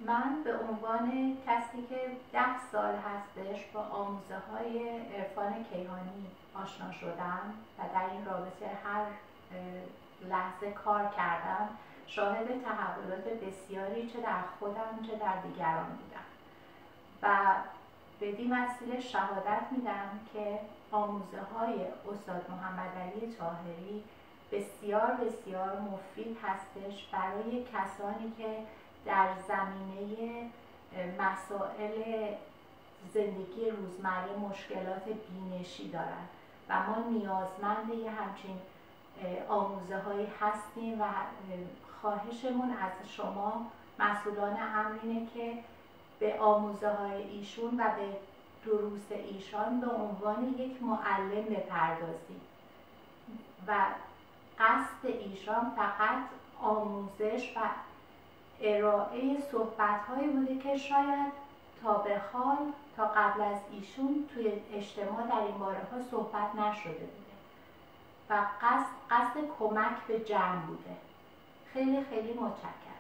من به عنوان کسی که 10 سال هستش با آموزه های عرفان کیهانی آشنا شدم و در این رابطه هر لحظه کار کردم، شاهد تحولات بسیاری چه در خودم چه در دیگران بودم و بدین وسیله شهادت میدم که آموزه های استاد محمدعلی طاهری بسیار بسیار مفید هستش برای کسانی که در زمینه مسائل زندگی روزمره مشکلات بینشی دارند و ما نیازمند یه همچین آموزه هایی هستیم و خواهشمون از شما مسئولان امر اینه که به آموزه های ایشون و به دروس ایشان به عنوان یک معلم بپردازید و قصد ایشان فقط آموزش و ارائه صحبت هایی بوده که شاید تا به حال تا قبل از ایشون توی اجتماع در این باره ها صحبت نشده بوده و قصد کمک به جمع بوده. خیلی خیلی متشکرم.